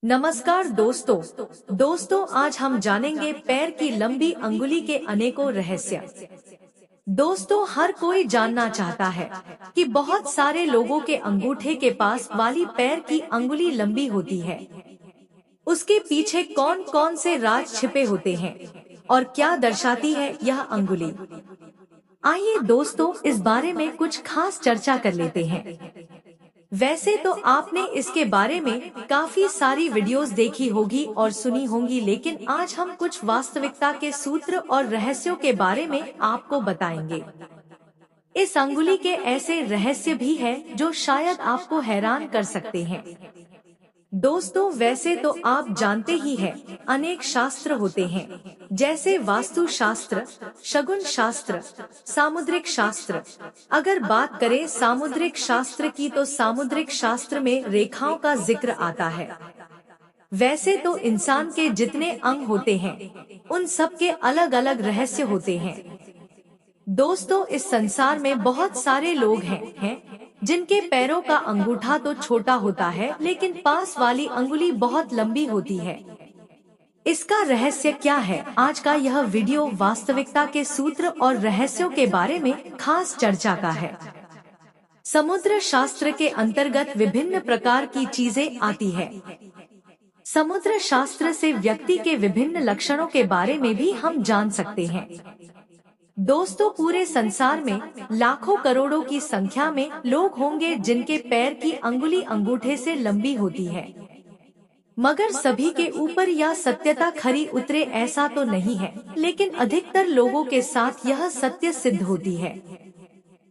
नमस्कार दोस्तों आज हम जानेंगे पैर की लंबी अंगुली के अनेकों रहस्य। दोस्तों, हर कोई जानना चाहता है कि बहुत सारे लोगों के अंगूठे के पास वाली पैर की अंगुली लंबी होती है। उसके पीछे कौन कौन से राज छिपे होते हैं और क्या दर्शाती है यह अंगुली। आइए दोस्तों, इस बारे में कुछ खास चर्चा कर लेते हैं। वैसे तो आपने इसके बारे में काफी सारी वीडियोस देखी होगी और सुनी होंगी, लेकिन आज हम कुछ वास्तविकता के सूत्र और रहस्यों के बारे में आपको बताएंगे। इस अंगुली के ऐसे रहस्य भी हैं जो शायद आपको हैरान कर सकते हैं। दोस्तों, वैसे तो आप जानते ही हैं, अनेक शास्त्र होते हैं, जैसे वास्तु शास्त्र, शगुन शास्त्र, सामुद्रिक शास्त्र। अगर बात करें सामुद्रिक शास्त्र की, तो सामुद्रिक शास्त्र में रेखाओं का जिक्र आता है। वैसे तो इंसान के जितने अंग होते हैं, उन सब के अलग अलग रहस्य होते हैं। दोस्तों, इस संसार में बहुत सारे लोग हैं जिनके पैरों का अंगूठा तो छोटा होता है, लेकिन पास वाली अंगुली बहुत लंबी होती है। इसका रहस्य क्या है? आज का यह वीडियो वास्तविकता के सूत्र और रहस्यों के बारे में खास चर्चा का है। समुद्र शास्त्र के अंतर्गत विभिन्न प्रकार की चीजें आती है। समुद्र शास्त्र से व्यक्ति के विभिन्न लक्षणों के बारे में भी हम जान सकते हैं। दोस्तों, पूरे संसार में लाखों करोड़ों की संख्या में लोग होंगे जिनके पैर की अंगुली अंगूठे से लंबी होती है, मगर सभी के ऊपर यह सत्यता खरी उतरे ऐसा तो नहीं है, लेकिन अधिकतर लोगों के साथ यह सत्य सिद्ध होती है।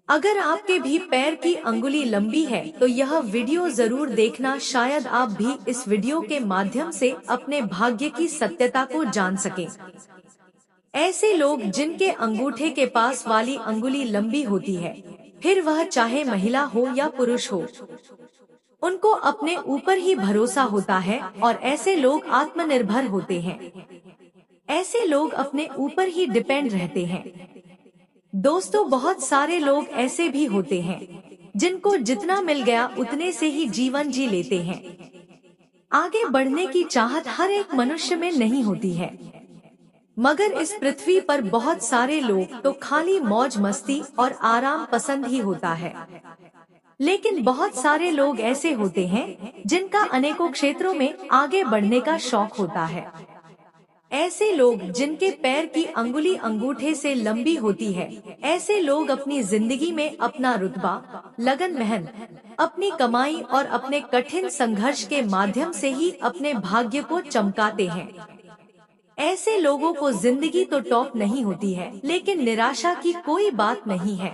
अगर आपके भी पैर की अंगुली लंबी है तो यह वीडियो जरूर देखना, शायद आप भी इस वीडियो के माध्यम से अपने भाग्य की सत्यता को जान सकें। ऐसे लोग जिनके अंगूठे के पास वाली अंगुली लंबी होती है, फिर वह चाहे महिला हो या पुरुष हो, उनको अपने ऊपर ही भरोसा होता है और ऐसे लोग आत्मनिर्भर होते हैं। ऐसे लोग अपने ऊपर ही डिपेंड रहते हैं। दोस्तों, बहुत सारे लोग ऐसे भी होते हैं जिनको जितना मिल गया उतने से ही जीवन जी लेते हैं। आगे बढ़ने की चाहत हर एक मनुष्य में नहीं होती है, मगर इस पृथ्वी पर बहुत सारे लोग तो खाली मौज मस्ती और आराम पसंद ही होता है। लेकिन बहुत सारे लोग ऐसे होते हैं जिनका अनेकों क्षेत्रों में आगे बढ़ने का शौक होता है। ऐसे लोग जिनके पैर की अंगुली अंगूठे से लंबी होती है, ऐसे लोग अपनी जिंदगी में अपना रुतबा, लगन, मेहनत, अपनी कमाई और अपने कठिन संघर्ष के माध्यम से ही अपने भाग्य को चमकाते हैं। ऐसे लोगों को जिंदगी तो टॉप नहीं होती है, लेकिन निराशा की कोई बात नहीं है।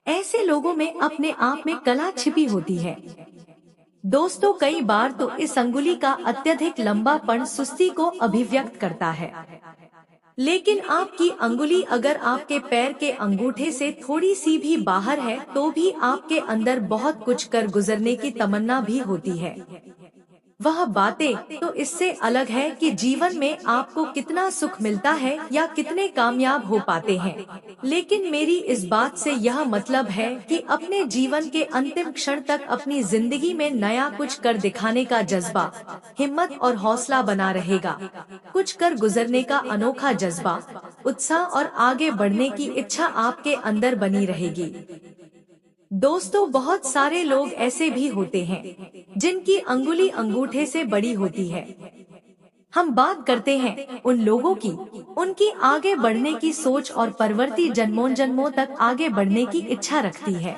ऐसे लोगों में अपने आप में कला छिपी होती है। दोस्तों, कई बार तो इस अंगुली का अत्यधिक लंबापन सुस्ती को अभिव्यक्त करता है। लेकिन आपकी अंगुली अगर आपके पैर के अंगूठे से थोड़ी सी भी बाहर है, तो भी आपके अंदर बहुत कुछ कर गुजरने की तमन्ना भी होती है। वह बातें तो इससे अलग है कि जीवन में आपको कितना सुख मिलता है या कितने कामयाब हो पाते हैं, लेकिन मेरी इस बात से यह मतलब है कि अपने जीवन के अंतिम क्षण तक अपनी जिंदगी में नया कुछ कर दिखाने का जज्बा, हिम्मत और हौसला बना रहेगा। कुछ कर गुजरने का अनोखा जज्बा, उत्साह और आगे बढ़ने की इच्छा आपके अंदर बनी रहेगी। दोस्तों, बहुत सारे लोग ऐसे भी होते हैं जिनकी अंगुली अंगूठे से बड़ी होती है। हम बात करते हैं उन लोगों की, उनकी आगे बढ़ने की सोच और प्रवृत्ति जन्मों जन्मों तक आगे बढ़ने की इच्छा रखती है।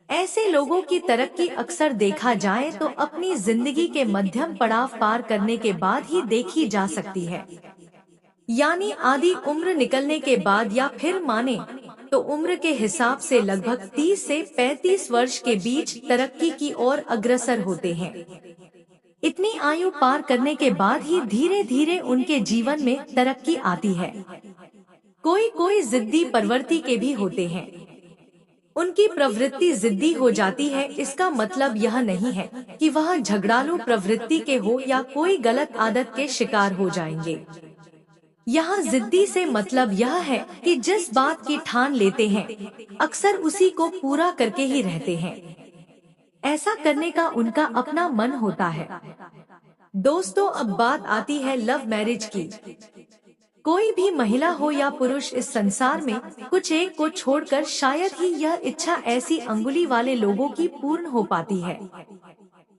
ऐसे लोगों की तरक्की अक्सर देखा जाए तो अपनी जिंदगी के मध्यम पड़ाव पार करने के बाद ही देखी जा सकती है, यानी आधी उम्र निकलने के बाद, या फिर माने तो उम्र के हिसाब से लगभग 30 से 35 वर्ष के बीच तरक्की की ओर अग्रसर होते हैं। इतनी आयु पार करने के बाद ही धीरे धीरे उनके जीवन में तरक्की आती है। कोई कोई जिद्दी प्रवृत्ति के भी होते हैं। उनकी प्रवृत्ति जिद्दी हो जाती है, इसका मतलब यह नहीं है कि वह झगड़ालू प्रवृत्ति के हो या कोई गलत आदत के शिकार हो जाएंगे। यहाँ जिद्दी से मतलब यह है कि जिस बात की ठान लेते हैं, अक्सर उसी को पूरा करके ही रहते हैं। ऐसा करने का उनका अपना मन होता है। दोस्तों, अब बात आती है लव मैरिज की। कोई भी महिला हो या पुरुष इस संसार में कुछ एक को छोड़कर शायद ही यह इच्छा ऐसी अंगुली वाले लोगों की पूर्ण हो पाती है।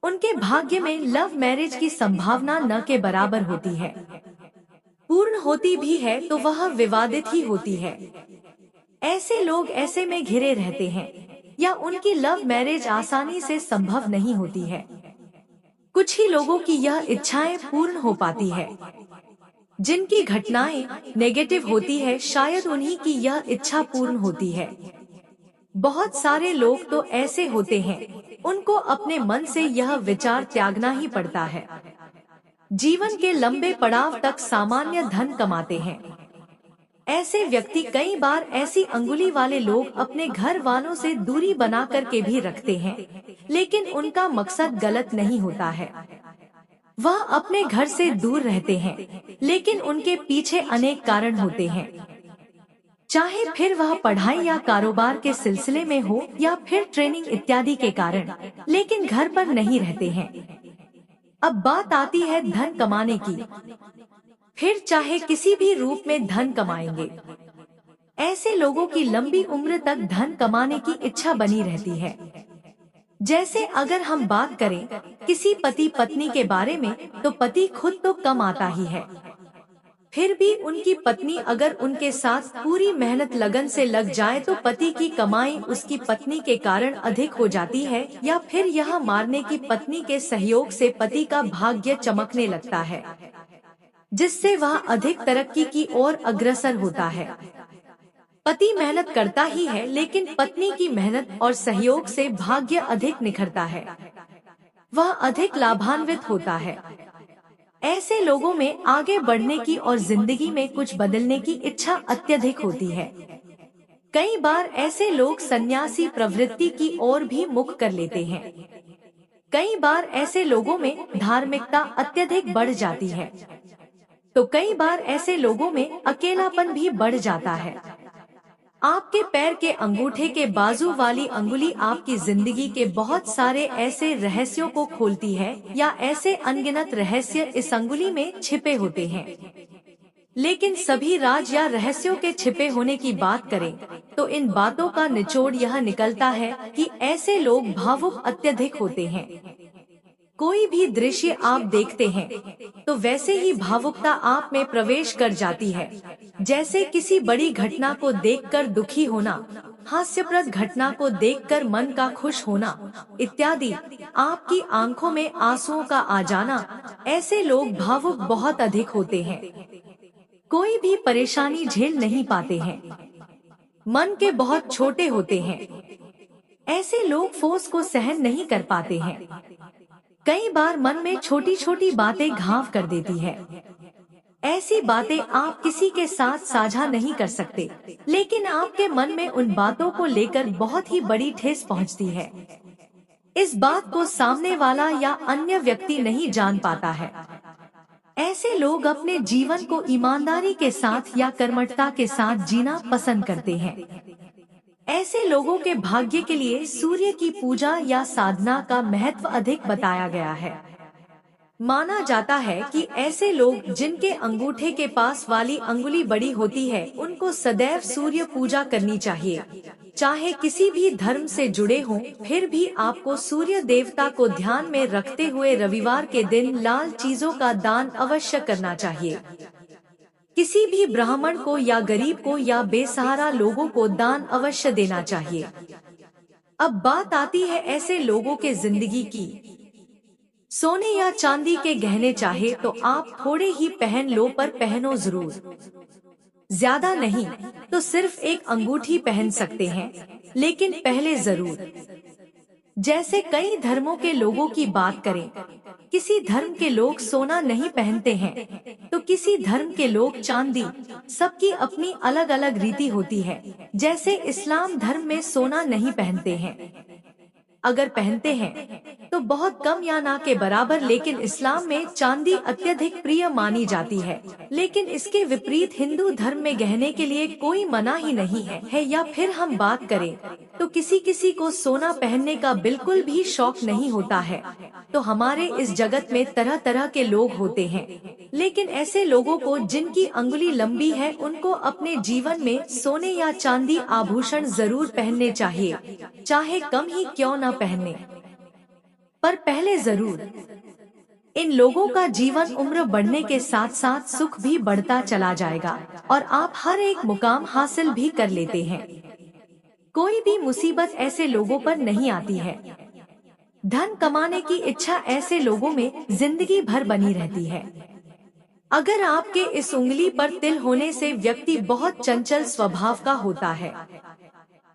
उनके भाग्य में लव मैरिज की संभावना न के बराबर होती है। पूर्ण होती भी है तो वह विवादित ही होती है। ऐसे लोग ऐसे में घिरे रहते हैं या उनकी लव मैरिज आसानी से संभव नहीं होती है। कुछ ही लोगों की यह इच्छाएं पूर्ण हो पाती है। जिनकी घटनाएं नेगेटिव होती है, शायद उन्हीं की यह इच्छा पूर्ण होती है। बहुत सारे लोग तो ऐसे होते हैं, उनको अपने मन से यह विचार त्यागना ही पड़ता है। जीवन के लंबे पड़ाव तक सामान्य धन कमाते हैं। ऐसे व्यक्ति कई बार ऐसी अंगुली वाले लोग अपने घर वालों से दूरी बना करके भी रखते हैं, लेकिन उनका मकसद गलत नहीं होता है। वह अपने घर से दूर रहते हैं, लेकिन उनके पीछे अनेक कारण होते हैं। चाहे फिर वह पढ़ाई या कारोबार के सिलसिले में हो या फिर ट्रेनिंग इत्यादि के कारण, लेकिन घर पर नहीं रहते हैं। अब बात आती है धन कमाने की। फिर चाहे किसी भी रूप में धन कमाएंगे। ऐसे लोगों की लंबी उम्र तक धन कमाने की इच्छा बनी रहती है। जैसे अगर हम बात करें किसी पति पत्नी के बारे में, तो पति खुद तो कमाता ही है, फिर भी उनकी पत्नी अगर उनके साथ पूरी मेहनत लगन से लग जाए तो पति की कमाई उसकी पत्नी के कारण अधिक हो जाती है, या फिर यह मारने की पत्नी के सहयोग से पति का भाग्य चमकने लगता है, जिससे वह अधिक तरक्की की ओर अग्रसर होता है। पति मेहनत करता ही है, लेकिन पत्नी की मेहनत और सहयोग से भाग्य अधिक निखरता है, वह अधिक लाभान्वित होता है। ऐसे लोगों में आगे बढ़ने की और जिंदगी में कुछ बदलने की इच्छा अत्यधिक होती है। कई बार ऐसे लोग सन्यासी प्रवृत्ति की ओर भी मुख कर लेते हैं। कई बार ऐसे लोगों में धार्मिकता अत्यधिक बढ़ जाती है, तो कई बार ऐसे लोगों में अकेलापन भी बढ़ जाता है। आपके पैर के अंगूठे के बाजू वाली अंगुली आपकी जिंदगी के बहुत सारे ऐसे रहस्यों को खोलती है, या ऐसे अनगिनत रहस्य इस अंगुली में छिपे होते हैं। लेकिन सभी राज या रहस्यों के छिपे होने की बात करें तो इन बातों का निचोड़ यह निकलता है कि ऐसे लोग भावुक अत्यधिक होते हैं। कोई भी दृश्य आप देखते हैं तो वैसे ही भावुकता आप में प्रवेश कर जाती है। जैसे किसी बड़ी घटना को देखकर दुखी होना, हास्यप्रद घटना को देखकर मन का खुश होना इत्यादि, आपकी आंखों में आंसुओं का आ जाना, ऐसे लोग भावुक बहुत अधिक होते हैं। कोई भी परेशानी झेल नहीं पाते हैं, मन के बहुत छोटे होते हैं। ऐसे लोग फोर्स को सहन नहीं कर पाते हैं। कई बार मन में छोटी छोटी बातें घाव कर देती है। ऐसी बातें आप किसी के साथ साझा नहीं कर सकते, लेकिन आपके मन में उन बातों को लेकर बहुत ही बड़ी ठेस पहुंचती है। इस बात को सामने वाला या अन्य व्यक्ति नहीं जान पाता है। ऐसे लोग अपने जीवन को ईमानदारी के साथ या कर्मठता के साथ जीना पसंद करते हैं। ऐसे लोगों के भाग्य के लिए सूर्य की पूजा या साधना का महत्व अधिक बताया गया है। माना जाता है कि ऐसे लोग जिनके अंगूठे के पास वाली अंगुली बड़ी होती है, उनको सदैव सूर्य पूजा करनी चाहिए। चाहे किसी भी धर्म से जुड़े हों, फिर भी आपको सूर्य देवता को ध्यान में रखते हुए रविवार के दिन लाल चीजों का दान अवश्य करना चाहिए। किसी भी ब्राह्मण को या गरीब को या बेसहारा लोगों को दान अवश्य देना चाहिए। अब बात आती है ऐसे लोगों के जिंदगी की। सोने या चांदी के गहने चाहे तो आप थोड़े ही पहन लो, पर पहनो जरूर। ज्यादा नहीं तो सिर्फ एक अंगूठी पहन सकते हैं, लेकिन पहले जरूर। जैसे कई धर्मों के लोगों की बात करें, किसी धर्म के लोग सोना नहीं पहनते हैं, तो किसी धर्म के लोग चांदी। सबकी अपनी अलग अलग रीति होती है। जैसे इस्लाम धर्म में सोना नहीं पहनते हैं। अगर पहनते हैं तो बहुत कम या ना के बराबर, लेकिन इस्लाम में चांदी अत्यधिक प्रिय मानी जाती है। लेकिन इसके विपरीत हिंदू धर्म में गहने के लिए कोई मना ही नहीं है। या फिर हम बात करें तो किसी किसी को सोना पहनने का बिल्कुल भी शौक नहीं होता है। तो हमारे इस जगत में तरह तरह के लोग होते हैं, लेकिन ऐसे लोगों को जिनकी अंगुली लंबी है उनको अपने जीवन में सोने या चांदी आभूषण जरूर पहनने चाहिए, चाहे कम ही क्यों न पहने, पर पहले जरूर। इन लोगों का जीवन उम्र बढ़ने के साथ साथ सुख भी बढ़ता चला जाएगा और आप हर एक मुकाम हासिल भी कर लेते हैं। कोई भी मुसीबत ऐसे लोगों पर नहीं आती है। धन कमाने की इच्छा ऐसे लोगों में जिंदगी भर बनी रहती है। अगर आपके इस उंगली पर तिल होने से व्यक्ति बहुत चंचल स्वभाव का होता है।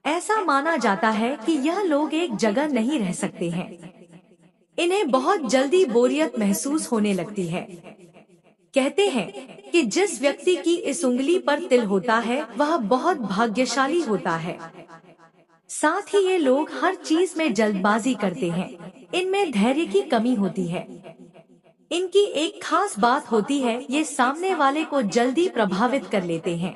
ऐसा माना जाता है कि यह लोग एक जगह नहीं रह सकते हैं। इन्हें बहुत जल्दी बोरियत महसूस होने लगती है। कहते हैं कि जिस व्यक्ति की इस उंगली पर तिल होता है वह बहुत भाग्यशाली होता है। साथ ही ये लोग हर चीज में जल्दबाजी करते हैं। इनमें धैर्य की कमी होती है। इनकी एक खास बात होती है, ये सामने वाले को जल्दी प्रभावित कर लेते हैं।